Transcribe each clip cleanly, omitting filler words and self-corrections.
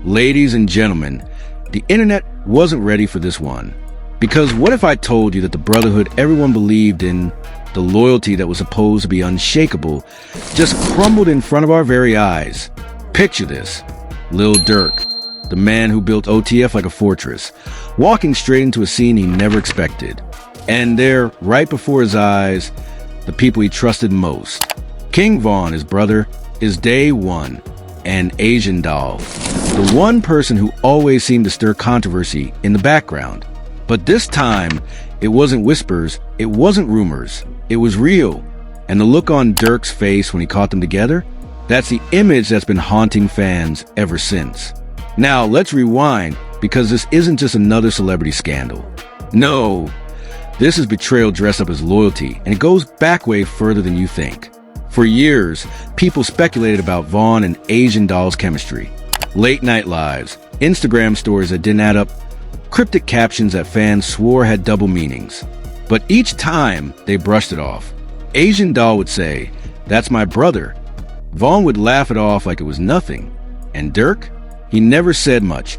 Ladies and gentlemen, the internet wasn't ready for this one. Because what if I told you that the brotherhood everyone believed in, the loyalty that was supposed to be unshakable, just crumbled in front of our very eyes? Picture this. Lil Durk, the man who built OTF like a fortress, walking straight into a scene he never expected. And there, right before his eyes, the people he trusted most. King Von, his brother, is day one, an Asian doll. The one person who always seemed to stir controversy in the background. But this time, it wasn't whispers, it wasn't rumors, it was real. And the look on Durk's face when he caught them together, that's the image that's been haunting fans ever since. Now, let's rewind, because this isn't just another celebrity scandal. No, this is betrayal dressed up as loyalty, and it goes back way further than you think. For years, people speculated about Von and Asian doll's chemistry. Late night lives, Instagram stories that didn't add up, cryptic captions that fans swore had double meanings. But each time, they brushed it off. Asian doll would say, "That's my brother." Von would laugh it off like it was nothing. And Durk? He never said much,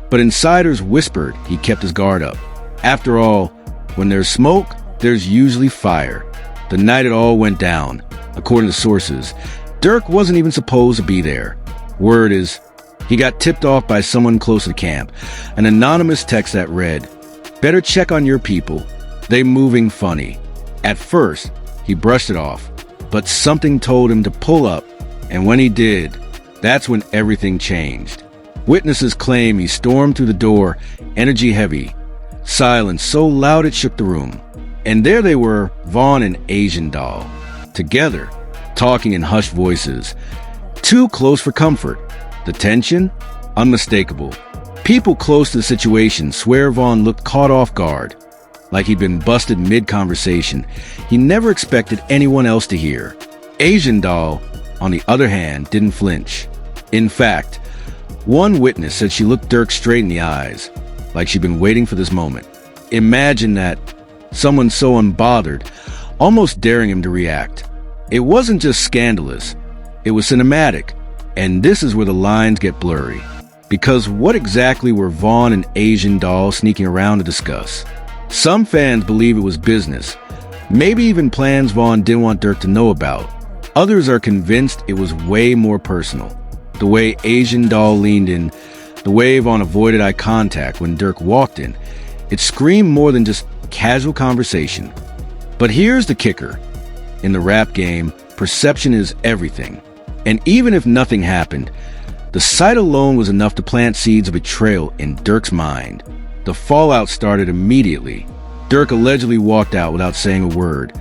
but insiders whispered he kept his guard up. After all, when there's smoke, there's usually fire. The night it all went down, according to sources, Durk wasn't even supposed to be there. Word is, he got tipped off by someone close to camp, an anonymous text that read, "Better check on your people. They moving funny." At first, he brushed it off, but something told him to pull up, and when he did, that's when everything changed. Witnesses claim he stormed through the door, energy heavy, silence so loud it shook the room. And there they were, Von and Asian doll, together, talking in hushed voices, too close for comfort. The tension? Unmistakable. People close to the situation swear Von looked caught off guard, like he'd been busted mid-conversation he never expected anyone else to hear. Asian doll, on the other hand, didn't flinch. In fact, one witness said she looked Durk straight in the eyes, like she'd been waiting for this moment. Imagine that, someone so unbothered, almost daring him to react. It wasn't just scandalous, it was cinematic. And this is where the lines get blurry. Because what exactly were Von and Asian doll sneaking around to discuss? Some fans believe it was business, maybe even plans Von didn't want Durk to know about. Others are convinced it was way more personal. The way Asian doll leaned in, the way Von avoided eye contact when Durk walked in, it screamed more than just casual conversation. But here's the kicker. In the rap game, perception is everything. And even if nothing happened, the sight alone was enough to plant seeds of betrayal in Durk's mind. The fallout started immediately. Durk allegedly walked out without saying a word,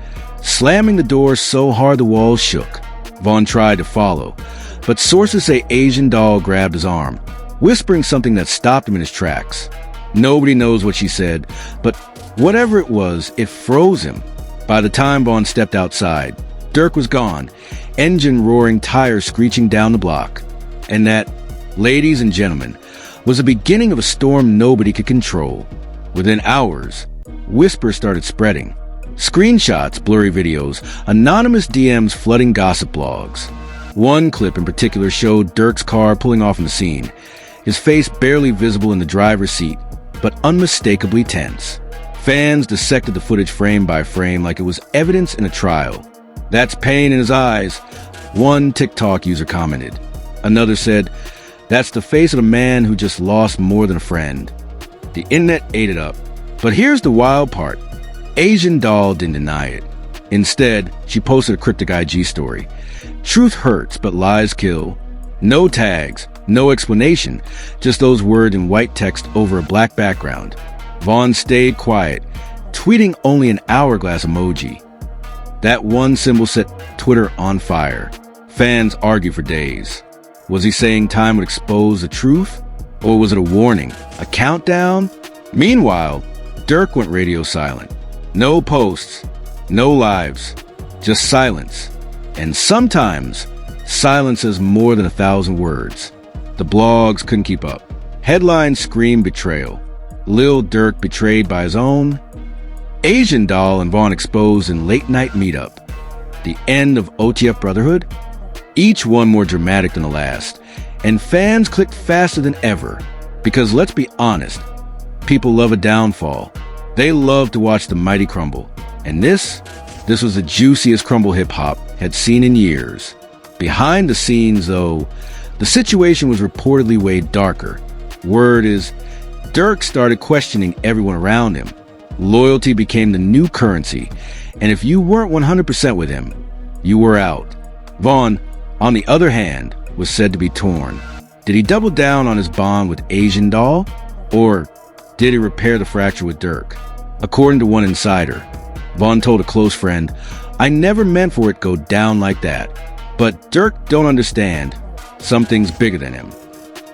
slamming the door so hard the walls shook. Von tried to follow, but sources say Asian doll grabbed his arm, whispering something that stopped him in his tracks. Nobody knows what she said, but whatever it was, it froze him. By the time Von stepped outside, Durk was gone, engine roaring, tires screeching down the block. And that, ladies and gentlemen, was the beginning of a storm nobody could control. Within hours, whispers started spreading. Screenshots, blurry videos, anonymous DMs flooding gossip blogs. One clip in particular showed Durk's car pulling off from the scene, his face barely visible in the driver's seat, but unmistakably tense. Fans dissected the footage frame by frame like it was evidence in a trial. "That's pain in his eyes," one TikTok user commented. Another said, "That's the face of a man who just lost more than a friend." The internet ate it up. But here's the wild part. Asian doll didn't deny it. Instead, she posted a cryptic IG story. "Truth hurts, but lies kill." No tags, no explanation, just those words in white text over a black background. Von stayed quiet, tweeting only an hourglass emoji. That one symbol set Twitter on fire. Fans argued for days. Was he saying time would expose the truth? Or was it a warning? A countdown? Meanwhile, Durk went radio silent. No posts, no lives, just silence. And sometimes, silence is more than 1,000 words. The blogs couldn't keep up. Headlines screamed betrayal. Lil Durk betrayed by his own. Asian doll and Von exposed in late night meetup. The end of OTF Brotherhood? Each one more dramatic than the last. And fans clicked faster than ever. Because let's be honest, people love a downfall. They love to watch the mighty crumble. And this was the juiciest crumble hip-hop had seen in years. Behind the scenes, though, the situation was reportedly way darker. Word is, Durk started questioning everyone around him. Loyalty became the new currency, and if you weren't 100% with him, you were out. Vaughn, on the other hand, was said to be torn. Did he double down on his bond with Asian Doll? Or did he repair the fracture with Durk? According to one insider, Vaughn told a close friend, "I never meant for it to go down like that. But Durk don't understand. Something's bigger than him."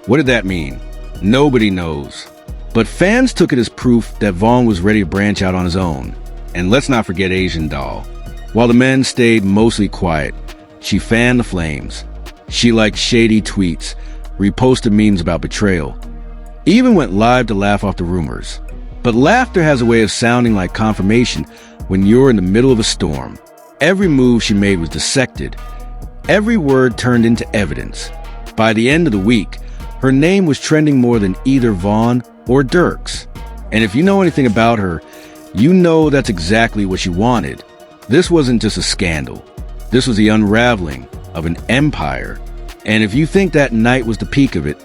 What did that mean? Nobody knows. But fans took it as proof that Vaughn was ready to branch out on his own. And let's not forget Asian Doll. While the men stayed mostly quiet, she fanned the flames. She liked shady tweets, reposted memes about betrayal, even went live to laugh off the rumors. But laughter has a way of sounding like confirmation when you're in the middle of a storm. Every move she made was dissected. Every word turned into evidence. By the end of the week, her name was trending more than either Vaughn or Durk's. And if you know anything about her, you know that's exactly what she wanted. This wasn't just a scandal. This was the unraveling of an empire. And if you think that night was the peak of it,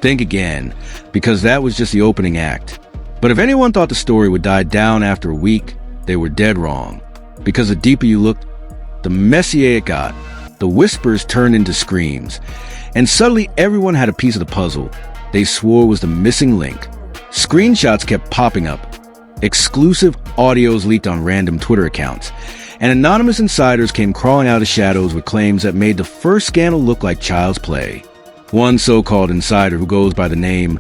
think again, because that was just the opening act. But if anyone thought the story would die down after a week, they were dead wrong. Because the deeper you looked, the messier it got. The whispers turned into screams. And suddenly everyone had a piece of the puzzle they swore was the missing link. Screenshots kept popping up. Exclusive audios leaked on random Twitter accounts. And anonymous insiders came crawling out of shadows with claims that made the first scandal look like child's play. One so-called insider who goes by the name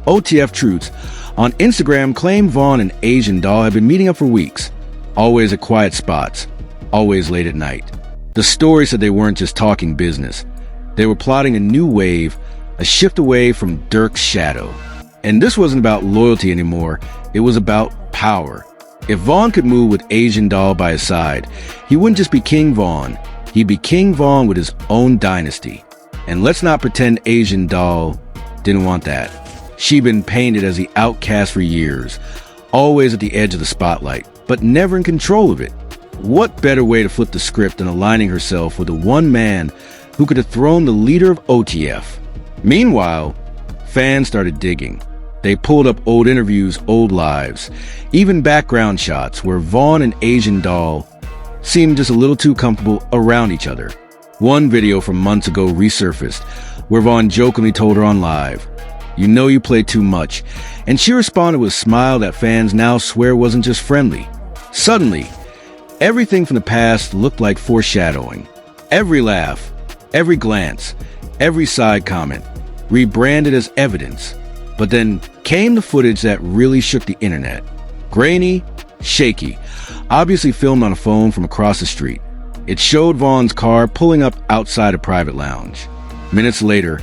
OTF Truths on Instagram claimed Vaughn and Asian Doll had been meeting up for weeks, always at quiet spots, always late at night. The story said they weren't just talking business. They were plotting a new wave, a shift away from Durk's shadow. And this wasn't about loyalty anymore, it was about power. If Vaughn could move with Asian Doll by his side, he wouldn't just be King Vaughn, he'd be King Vaughn with his own dynasty. And let's not pretend Asian Doll didn't want that. She'd been painted as the outcast for years, always at the edge of the spotlight, but never in control of it. What better way to flip the script than aligning herself with the one man who could dethrone the leader of OTF? Meanwhile, fans started digging. They pulled up old interviews, old lives, even background shots where Vaughn and Asian Doll seemed just a little too comfortable around each other. One video from months ago resurfaced, where Vaughn jokingly told her on live, "You know you play too much," and she responded with a smile that fans now swear wasn't just friendly. Suddenly, everything from the past looked like foreshadowing. Every laugh, every glance, every side comment, rebranded as evidence. But then came the footage that really shook the internet. Grainy, shaky, obviously filmed on a phone from across the street. It showed Vaughn's car pulling up outside a private lounge. Minutes later,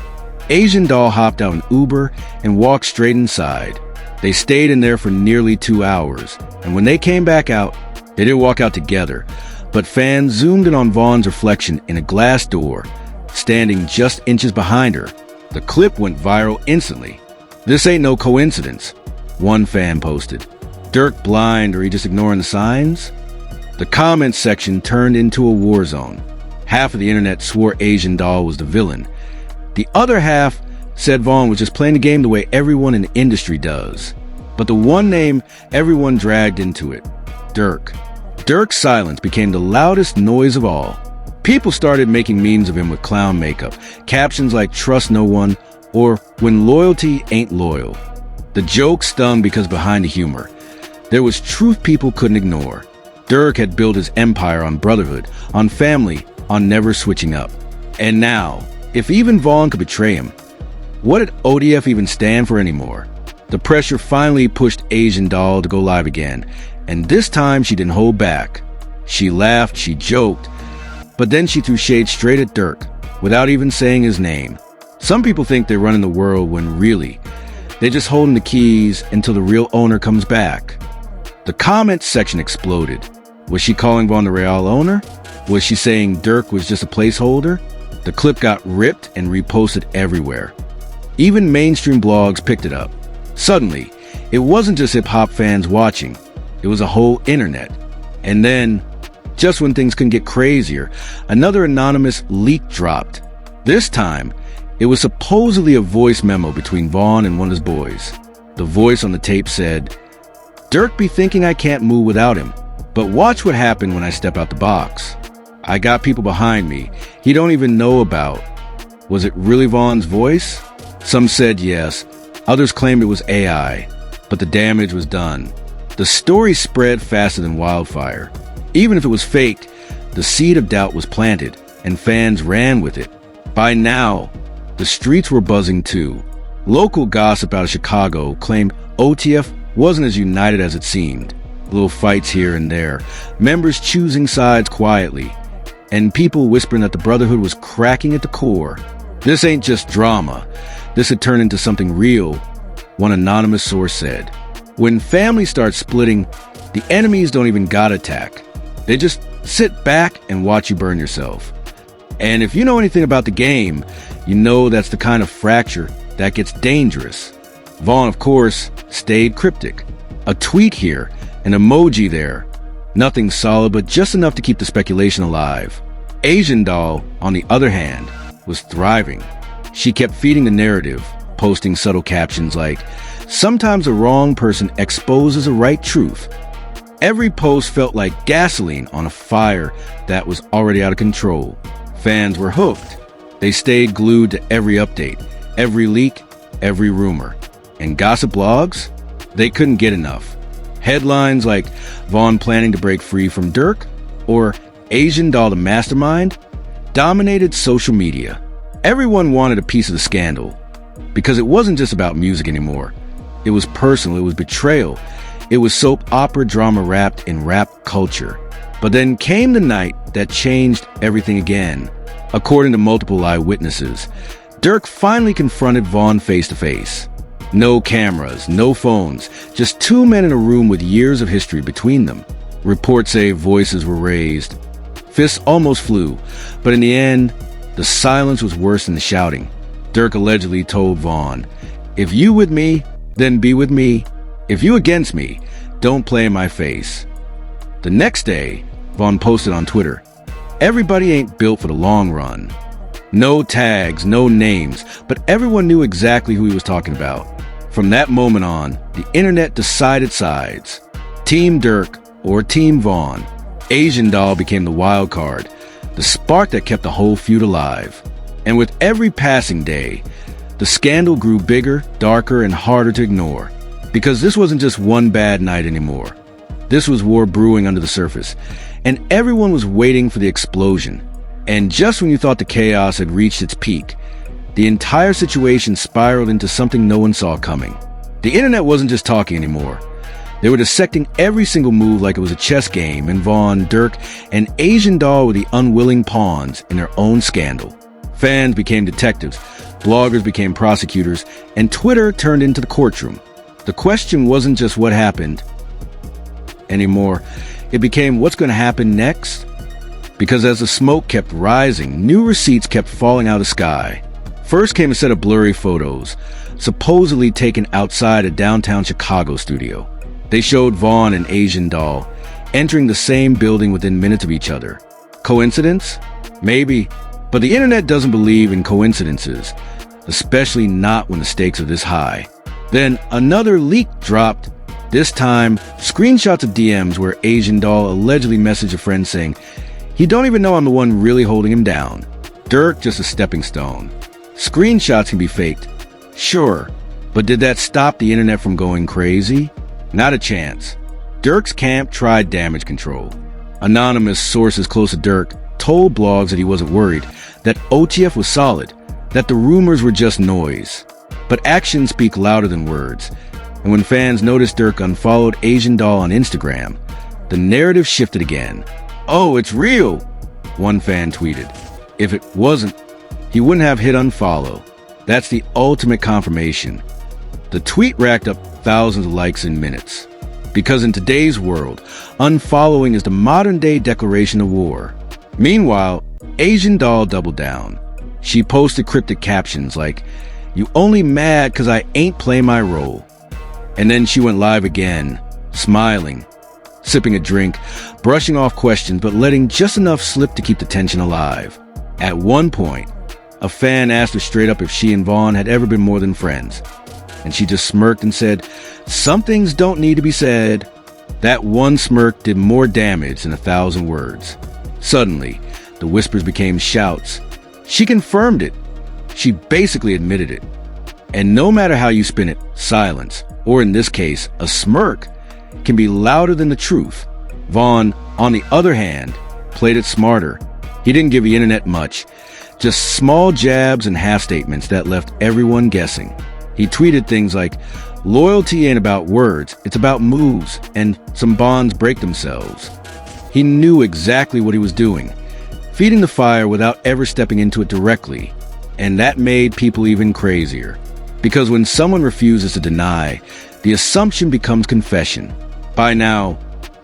Asian Doll hopped out an Uber and walked straight inside. They stayed in there for nearly 2 hours, and when they came back out, they didn't walk out together, but fans zoomed in on Vaughn's reflection in a glass door, standing just inches behind her. The clip went viral instantly. "This ain't no coincidence," one fan posted. "Durk blind or he just ignoring the signs?" The comments section turned into a war zone. Half of the internet swore Asian Doll was the villain. The other half said Vaughn was just playing the game the way everyone in the industry does. But the one name everyone dragged into it, Durk. Durk's silence became the loudest noise of all. People started making memes of him with clown makeup, captions like "trust no one" or "when loyalty ain't loyal." The joke stung because behind the humor, there was truth people couldn't ignore. Durk had built his empire on brotherhood, on family, on never switching up. And now, if even Vaughn could betray him, what did ODF even stand for anymore? The pressure finally pushed Asian Doll to go live again, and this time she didn't hold back. She laughed, she joked, but then she threw shade straight at Durk, without even saying his name. Some people think they're running the world when really, they're just holding the keys until the real owner comes back. The comments section exploded. Was she calling Vaughn the real owner? Was she saying Durk was just a placeholder? The clip got ripped and reposted everywhere. Even mainstream blogs picked it up. Suddenly, it wasn't just hip-hop fans watching. It was a whole internet. And then, just when things couldn't get crazier, another anonymous leak dropped. This time, it was supposedly a voice memo between Vaughn and one of his boys. The voice on the tape said, "Durk be thinking I can't move without him, but watch what happened when I step out the box. I got people behind me he don't even know about." Was it really Vaughn's voice? Some said yes, others claimed it was AI, but the damage was done. The story spread faster than wildfire. Even if it was faked, the seed of doubt was planted, and fans ran with it. By now, the streets were buzzing too. Local gossip out of Chicago claimed OTF wasn't as united as it seemed. Little fights here and there, members choosing sides quietly, and people whispering that the Brotherhood was cracking at the core. This ain't just drama. This had turned into something real, one anonymous source said. When families start splitting, the enemies don't even gotta attack. They just sit back and watch you burn yourself. And if you know anything about the game, you know that's the kind of fracture that gets dangerous. Vaughn, of course, stayed cryptic. A tweet here, an emoji there. Nothing solid, but just enough to keep the speculation alive. Asian Doll, on the other hand, was thriving. She kept feeding the narrative, posting subtle captions like, "Sometimes a wrong person exposes a right truth." Every post felt like gasoline on a fire that was already out of control. Fans were hooked. They stayed glued to every update, every leak, every rumor. And gossip blogs? They couldn't get enough. Headlines like Vaughn planning to break free from Durk or Asian Doll the mastermind dominated social media. Everyone wanted a piece of the scandal because it wasn't just about music anymore. It was personal, it was betrayal. It was soap opera drama wrapped in rap culture. But then came the night that changed everything again. According to multiple eyewitnesses, Durk finally confronted Vaughn face to face. No cameras, no phones, just two men in a room with years of history between them. Reports say voices were raised. Fists almost flew, but in the end, the silence was worse than the shouting. Durk allegedly told Vaughn, "If you with me, then be with me. If you against me, don't play in my face." The next day, Vaughn posted on Twitter, "Everybody ain't built for the long run." No tags, no names, but everyone knew exactly who he was talking about. From that moment on, the internet decided sides. Team Durk or Team Vaughn. Asian Doll became the wild card, the spark that kept the whole feud alive. And with every passing day, the scandal grew bigger, darker, and harder to ignore. Because this wasn't just one bad night anymore. This was war brewing under the surface, and everyone was waiting for the explosion. And just when you thought the chaos had reached its peak, the entire situation spiraled into something no one saw coming. The internet wasn't just talking anymore. They were dissecting every single move like it was a chess game, and Vaughn, Durk, and Asian Doll were the unwilling pawns in their own scandal. Fans became detectives, bloggers became prosecutors, and Twitter turned into the courtroom. The question wasn't just what happened anymore. It became what's going to happen next? Because as the smoke kept rising, new receipts kept falling out of the sky. First came a set of blurry photos, supposedly taken outside a downtown Chicago studio. They showed Vaughn and Asian Doll entering the same building within minutes of each other. Coincidence? Maybe. But the internet doesn't believe in coincidences, especially not when the stakes are this high. Then another leak dropped. This time, screenshots of DMs where Asian Doll allegedly messaged a friend saying, "He don't even know I'm the one really holding him down. Durk just a stepping stone." Screenshots can be faked. Sure. But did that stop the internet from going crazy? Not a chance. Durk's camp tried damage control. Anonymous sources close to Durk told blogs that he wasn't worried, that OTF was solid, that the rumors were just noise. But actions speak louder than words. And when fans noticed Durk unfollowed Asian Doll on Instagram, the narrative shifted again. "Oh, it's real," one fan tweeted. If it wasn't, he wouldn't have hit unfollow. That's the ultimate confirmation. The tweet racked up thousands of likes in minutes. Because in today's world, unfollowing is the modern-day declaration of war. Meanwhile, Asian Doll doubled down. She posted cryptic captions like, "You only mad 'cause I ain't play my role." And then she went live again, smiling, sipping a drink, brushing off questions but letting just enough slip to keep the tension alive. At one point, a fan asked her straight up if she and Vaughn had ever been more than friends. And she just smirked and said, "Some things don't need to be said." That one smirk did more damage than 1,000 words. Suddenly, the whispers became shouts. She confirmed it. She basically admitted it. And no matter how you spin it, silence, or in this case, a smirk, can be louder than the truth. Vaughn, on the other hand, played it smarter. He didn't give the internet much, just small jabs and half statements that left everyone guessing. He tweeted things like, "Loyalty ain't about words, it's about moves, and some bonds break themselves." He knew exactly what he was doing, feeding the fire without ever stepping into it directly, and that made people even crazier. Because when someone refuses to deny, the assumption becomes confession. By now,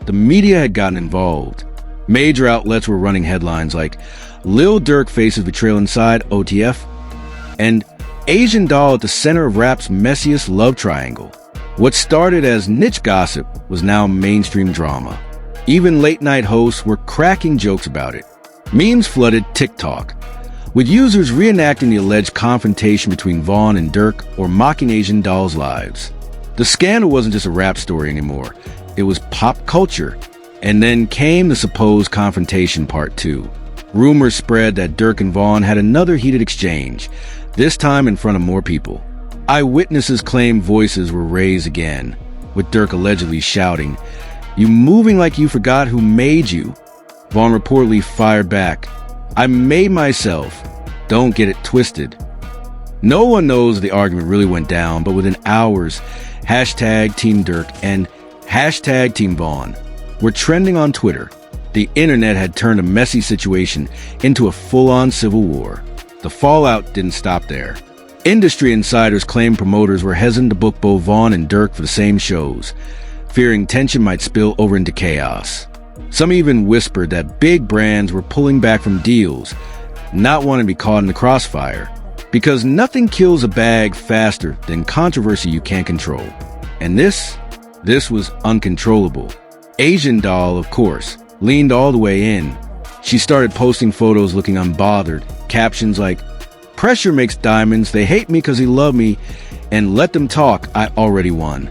the media had gotten involved. Major outlets were running headlines like, "Lil Durk faces betrayal inside OTF," and "Asian Doll at the center of rap's messiest love triangle." What started as niche gossip was now mainstream drama. Even late-night hosts were cracking jokes about it. Memes flooded TikTok, with users reenacting the alleged confrontation between Vaughn and Durk or mocking Asian Doll's lives. The scandal wasn't just a rap story anymore. It was pop culture. And then came the supposed confrontation part 2. Rumors spread that Durk and Vaughn had another heated exchange, this time in front of more people. Eyewitnesses claimed voices were raised again, with Durk allegedly shouting, "You moving like you forgot who made you." Vaughn reportedly fired back, "I made myself. Don't get it twisted." No one knows if the argument really went down, but within hours, hashtag Team Durk and hashtag Team Vaughn were trending on Twitter. The internet had turned a messy situation into a full-on civil war. The fallout didn't stop there. Industry insiders claimed promoters were hesitant to book both Vaughn and Durk for the same shows, fearing tension might spill over into chaos. Some even whispered that big brands were pulling back from deals, not wanting to be caught in the crossfire, because nothing kills a bag faster than controversy you can't control. And this was uncontrollable. Asian Doll, of course, leaned all the way in. She started posting photos looking unbothered, captions like, "Pressure makes diamonds, they hate me because he loved me, and let them talk, I already won."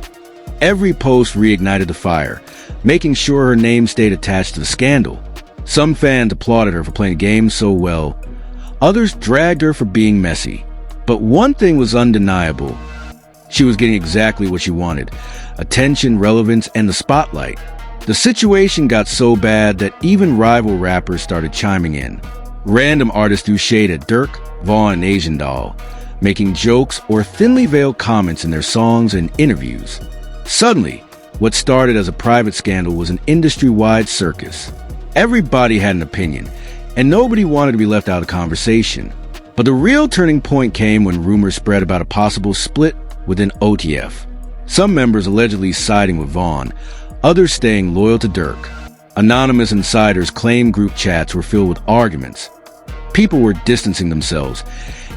Every post reignited the fire, making sure her name stayed attached to the scandal. Some fans applauded her for playing games so well. Others dragged her for being messy. But one thing was undeniable. She was getting exactly what she wanted: attention, relevance, and the spotlight. The situation got so bad that even rival rappers started chiming in. Random artists threw shade at Durk, Vaughn, and Asian Doll, making jokes or thinly veiled comments in their songs and interviews. Suddenly, what started as a private scandal was an industry-wide circus. Everybody had an opinion, and nobody wanted to be left out of the conversation. But the real turning point came when rumors spread about a possible split within OTF. Some members allegedly siding with Vaughn, others staying loyal to Durk. Anonymous insiders claimed group chats were filled with arguments. People were distancing themselves,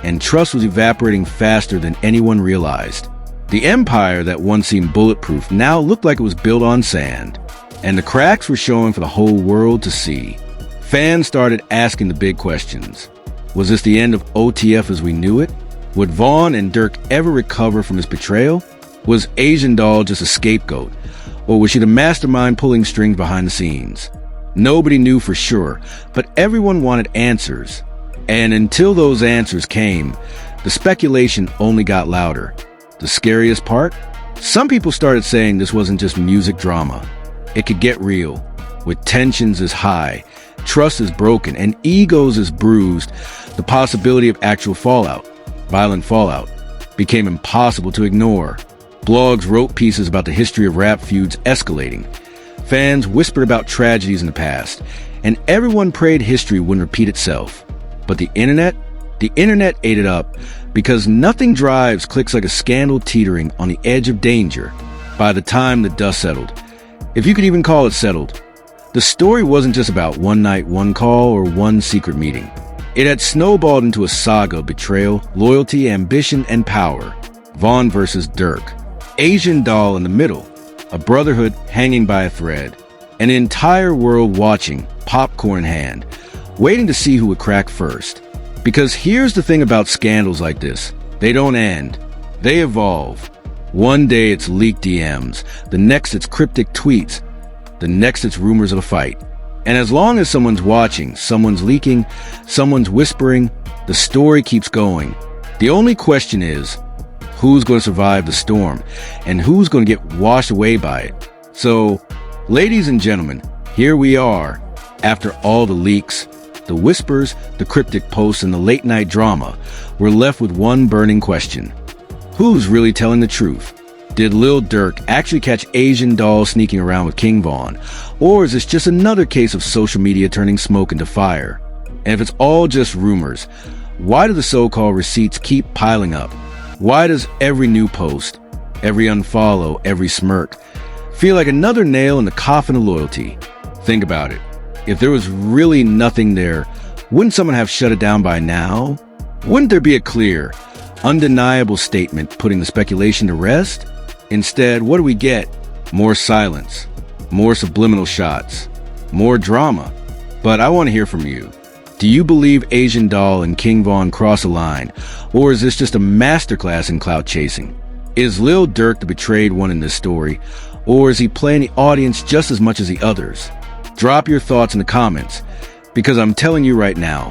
and trust was evaporating faster than anyone realized. The empire that once seemed bulletproof now looked like it was built on sand, and the cracks were showing for the whole world to see. Fans started asking the big questions. Was this the end of OTF as we knew it? Would Vaughn and Durk ever recover from his betrayal? Was Asian Doll just a scapegoat? Or was she the mastermind pulling strings behind the scenes? Nobody knew for sure, but everyone wanted answers. And until those answers came, the speculation only got louder. The scariest part? Some people started saying this wasn't just music drama. It could get real. With tensions as high, trust is broken, and egos is bruised, the possibility of actual fallout, violent fallout, became impossible to ignore. Blogs wrote pieces about the history of rap feuds escalating. Fans whispered about tragedies in the past, and everyone prayed history wouldn't repeat itself. But the internet ate it up, because nothing drives clicks like a scandal teetering on the edge of danger. By the time the dust settled, if you could even call it settled, The story wasn't just about one night, one call, or one secret meeting. It had snowballed into a saga of betrayal, loyalty, ambition, and power. Vaughn versus Durk. Asian doll in the middle. A brotherhood hanging by a thread. An entire world watching, popcorn in hand, waiting to see who would crack first. Because here's the thing about scandals like this. They don't end. They evolve. One day it's leaked DMs. The next it's cryptic tweets. The next it's rumors of a fight. And as long as someone's watching, someone's leaking, someone's whispering, the story keeps going. The only question is, who's going to survive the storm? And who's going to get washed away by it? So, ladies and gentlemen, here we are. After all the leaks, the whispers, the cryptic posts, and the late-night drama, we're left with one burning question. Who's really telling the truth? Did Lil Durk actually catch Asian dolls sneaking around with King Von? Or is this just another case of social media turning smoke into fire? And if it's all just rumors, why do the so-called receipts keep piling up? Why does every new post, every unfollow, every smirk feel like another nail in the coffin of loyalty? Think about it. If there was really nothing there, wouldn't someone have shut it down by now? Wouldn't there be a clear, undeniable statement putting the speculation to rest? Instead, what do we get? More silence, more subliminal shots, more drama. But I want to hear from you. Do you believe Asian Doll and King Von cross a line? Or is this just a masterclass in clout chasing? Is Lil Durk the betrayed one in this story? Or is he playing the audience just as much as the others? Drop your thoughts in the comments, because I'm telling you right now,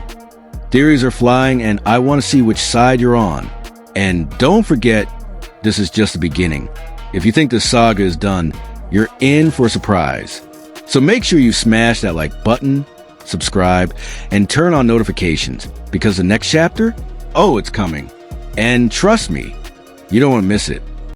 theories are flying and I want to see which side you're on. And don't forget, this is just the beginning. If you think this saga is done, you're in for a surprise. So make sure you smash that like button, subscribe, and turn on notifications, because the next chapter, oh, it's coming. And trust me, you don't want to miss it.